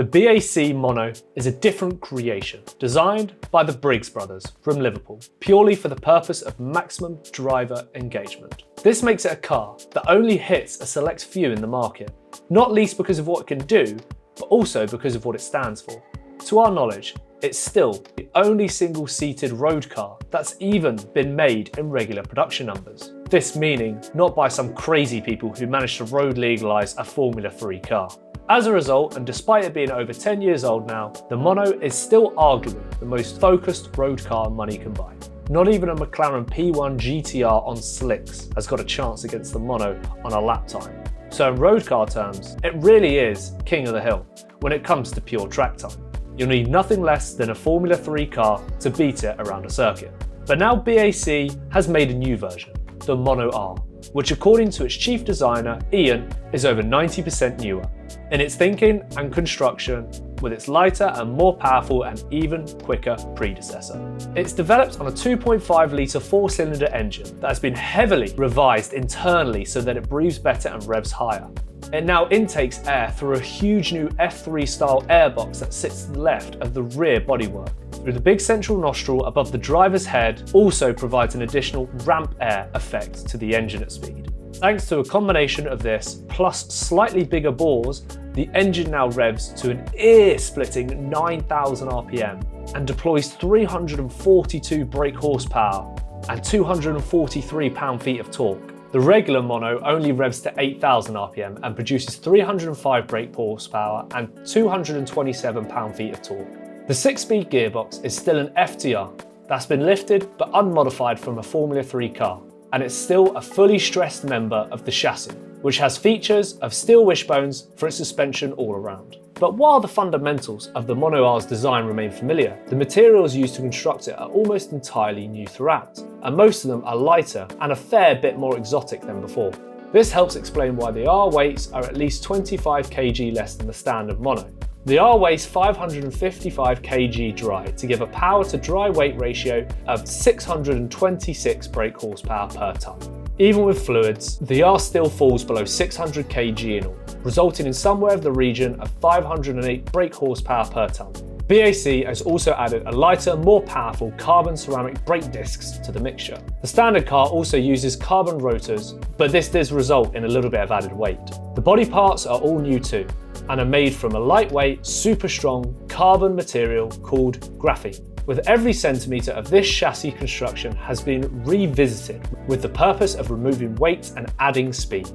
The BAC Mono is a different creation, designed by the Briggs brothers from Liverpool, purely for the purpose of maximum driver engagement. This makes it a car that only hits a select few in the market, not least because of what it can do, but also because of what it stands for. To our knowledge, it's still the only single-seated road car that's even been made in regular production numbers. This meaning not by some crazy people who managed to road legalise a Formula 3 car. As a result, and despite it being over 10 years old now, the Mono is still arguably the most focused road car money can buy. Not even a McLaren P1 GTR on slicks has got a chance against the Mono on a lap time. So in road car terms, it really is king of the hill when it comes to pure track time. You'll need nothing less than a Formula 3 car to beat it around a circuit. But now BAC has made a new version, the Mono R, which according to its chief designer, Ian, is over 90% newer in its thinking and construction, with its lighter and more powerful and even quicker predecessor. It's developed on a 2.5 litre 4-cylinder engine that has been heavily revised internally so that it breathes better and revs higher. It now intakes air through a huge new F3 style airbox that sits to the left of the rear bodywork. Through the big central nostril above the driver's head also provides an additional ramp air effect to the engine at speed. Thanks to a combination of this plus slightly bigger bores, the engine now revs to an ear-splitting 9,000 RPM and deploys 342 brake horsepower and 243 pound-feet of torque. The regular Mono only revs to 8,000 RPM and produces 305 brake horsepower and 227 pound-feet of torque. The 6-speed gearbox is still an FTR that's been lifted but unmodified from a Formula 3 car, and it's still a fully stressed member of the chassis, which has features of steel wishbones for its suspension all around. But while the fundamentals of the Mono R's design remain familiar, the materials used to construct it are almost entirely new throughout, and most of them are lighter and a fair bit more exotic than before. This helps explain why the R weights are at least 25 kg less than the standard Mono. The R weighs 555 kg dry to give a power to dry weight ratio of 626 brake horsepower per tonne. Even with fluids, the R still falls below 600 kg in all, resulting in somewhere of the region of 508 brake horsepower per tonne. BAC has also added a lighter, more powerful carbon ceramic brake discs to the mixture. The standard car also uses carbon rotors, but this does result in a little bit of added weight. The body parts are all new too, and are made from a lightweight, super strong carbon material called graphene. With every centimetre of this chassis construction has been revisited with the purpose of removing weight and adding speed.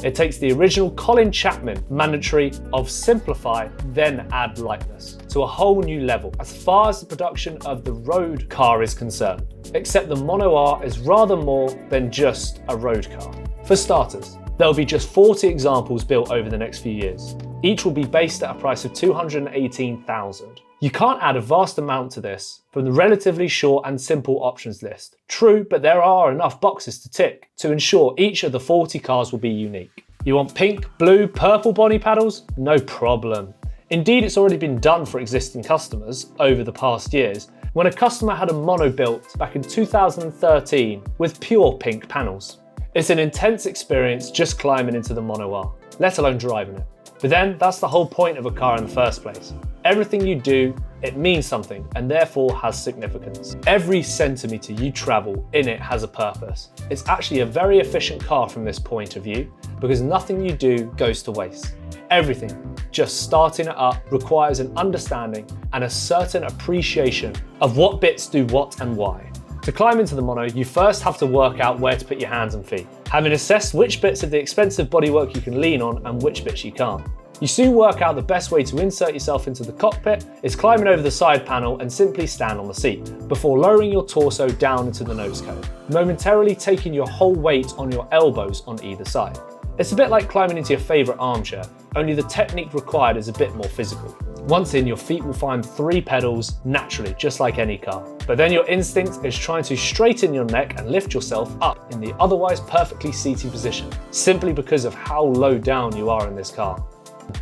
It takes the original Colin Chapman mandatory of simplify then add lightness to a whole new level as far as the production of the road car is concerned, except the Mono R is rather more than just a road car. For starters, there will be just 40 examples built over the next few years. Each will be based at a price of $218,000. You can't add a vast amount to this from the relatively short and simple options list. True, but there are enough boxes to tick to ensure each of the 40 cars will be unique. You want pink, blue, purple body panels? No problem. Indeed, it's already been done for existing customers over the past years, when a customer had a Mono built back in 2013 with pure pink panels. It's an intense experience just climbing into the Mono R, let alone driving it. But then that's the whole point of a car in the first place. Everything you do, it means something and therefore has significance. Every centimetre you travel in it has a purpose. It's actually a very efficient car from this point of view because nothing you do goes to waste. Everything, just starting it up, requires an understanding and a certain appreciation of what bits do what and why. To climb into the Mono, you first have to work out where to put your hands and feet, having assessed which bits of the expensive bodywork you can lean on and which bits you can't. You soon work out the best way to insert yourself into the cockpit is climbing over the side panel and simply stand on the seat, before lowering your torso down into the nose cone, momentarily taking your whole weight on your elbows on either side. It's a bit like climbing into your favourite armchair, only the technique required is a bit more physical. Once in, your feet will find 3 pedals naturally, just like any car. But then your instinct is trying to straighten your neck and lift yourself up in the otherwise perfectly seated position, simply because of how low down you are in this car.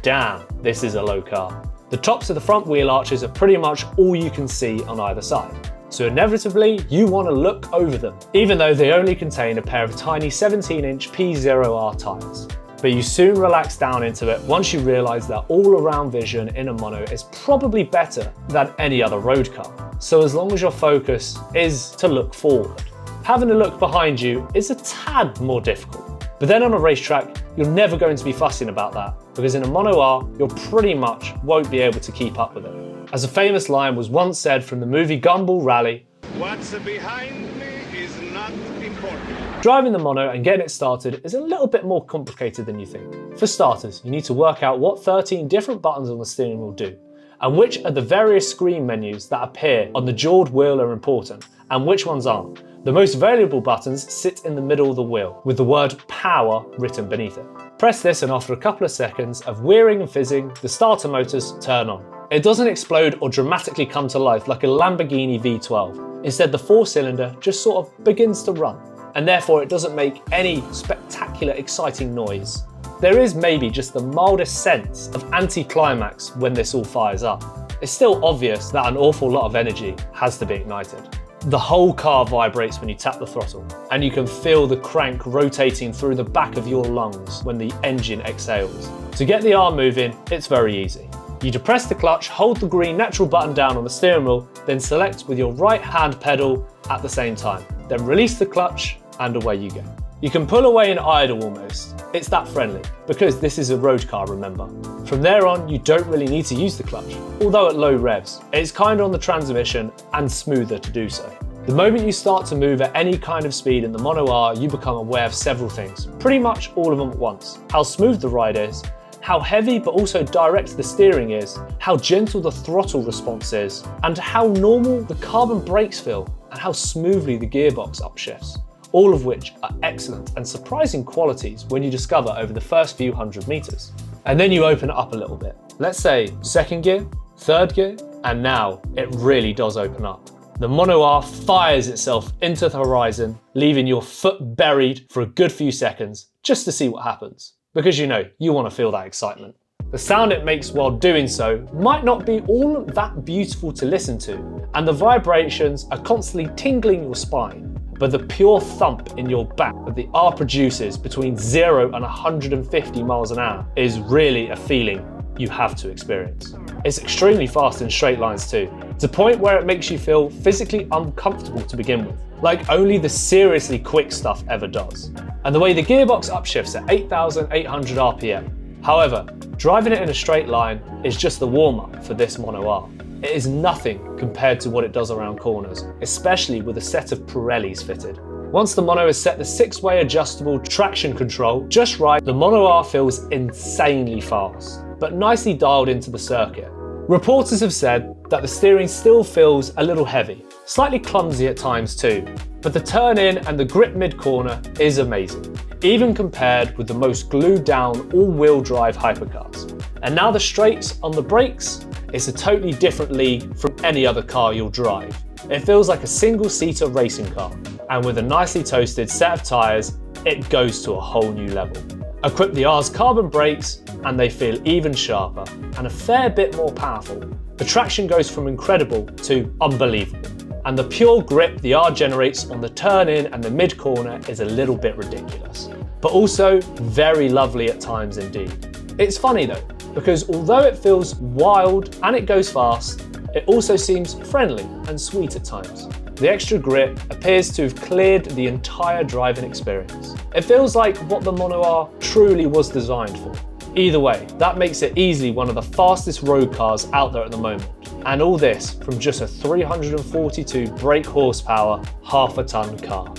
Damn, this is a low car. The tops of the front wheel arches are pretty much all you can see on either side. So inevitably, you want to look over them, even though they only contain a pair of tiny 17-inch P0R tyres. but you soon relax down into it once you realise that all-around vision in a mono is probably better than any other road car. So as long as your focus is to look forward, having a look behind you is a tad more difficult. But then on a racetrack, you're never going to be fussing about that, because in a Mono R, you pretty much won't be able to keep up with it. As a famous line was once said from the movie Gumball Rally, "What's behind me is not important." Driving the Mono and getting it started is a little bit more complicated than you think. For starters, you need to work out what 13 different buttons on the steering wheel do, and which of the various screen menus that appear on the jawed wheel are important, and which ones aren't. The most valuable buttons sit in the middle of the wheel, with the word power written beneath it. Press this and after a couple of seconds of whirring and fizzing, the starter motors turn on. It doesn't explode or dramatically come to life like a Lamborghini V12. Instead, the 4-cylinder just sort of begins to run, and therefore it doesn't make any spectacular exciting noise. There is maybe just the mildest sense of anticlimax when this all fires up. It's still obvious that an awful lot of energy has to be ignited. The whole car vibrates when you tap the throttle, and you can feel the crank rotating through the back of your lungs when the engine exhales. To get the R moving, it's very easy. You depress the clutch, hold the green natural button down on the steering wheel, then select with your right hand pedal at the same time. Then release the clutch and away you go. You can pull away and idle almost. It's that friendly, because this is a road car, remember. From there on, you don't really need to use the clutch, although at low revs. It's kinder on the transmission and smoother to do so. The moment you start to move at any kind of speed in the Mono R, you become aware of several things, pretty much all of them at once. How smooth the ride is, how heavy but also direct the steering is, how gentle the throttle response is, and how normal the carbon brakes feel, and how smoothly the gearbox upshifts. All of which are excellent and surprising qualities when you discover over the first few hundred meters. And then you open it up a little bit. Let's say second gear, third gear, and now it really does open up. The Mono R fires itself into the horizon, leaving your foot buried for a good few seconds just to see what happens. Because you know, you want to feel that excitement. The sound it makes while doing so might not be all that beautiful to listen to, and the vibrations are constantly tingling your spine. But the pure thump in your back that the R produces between 0 and 150 miles an hour is really a feeling you have to experience. It's extremely fast in straight lines too, to a point where it makes you feel physically uncomfortable to begin with, like only the seriously quick stuff ever does. And the way the gearbox upshifts at 8,800 RPM. However, driving it in a straight line is just the warm-up for this Mono R. It is nothing compared to what it does around corners, especially with a set of Pirellis fitted. Once the Mono has set the 6-way adjustable traction control just right, the Mono R feels insanely fast, but nicely dialed into the circuit. Reporters have said that the steering still feels a little heavy, slightly clumsy at times too, but the turn in and the grip mid-corner is amazing, even compared with the most glued down all-wheel drive hypercars. And now the straights on the brakes, it's a totally different league from any other car you'll drive. It feels like a single-seater racing car, and with a nicely toasted set of tyres, it goes to a whole new level. Equip the R's carbon brakes, and they feel even sharper, and a fair bit more powerful. The traction goes from incredible to unbelievable, and the pure grip the R generates on the turn-in and the mid-corner is a little bit ridiculous, but also very lovely at times indeed. It's funny though, because although it feels wild and it goes fast, it also seems friendly and sweet at times. The extra grip appears to have cleared the entire driving experience. It feels like what the Mono R truly was designed for. Either way, that makes it easily one of the fastest road cars out there at the moment. And all this from just a 342 brake horsepower, half-a-ton car.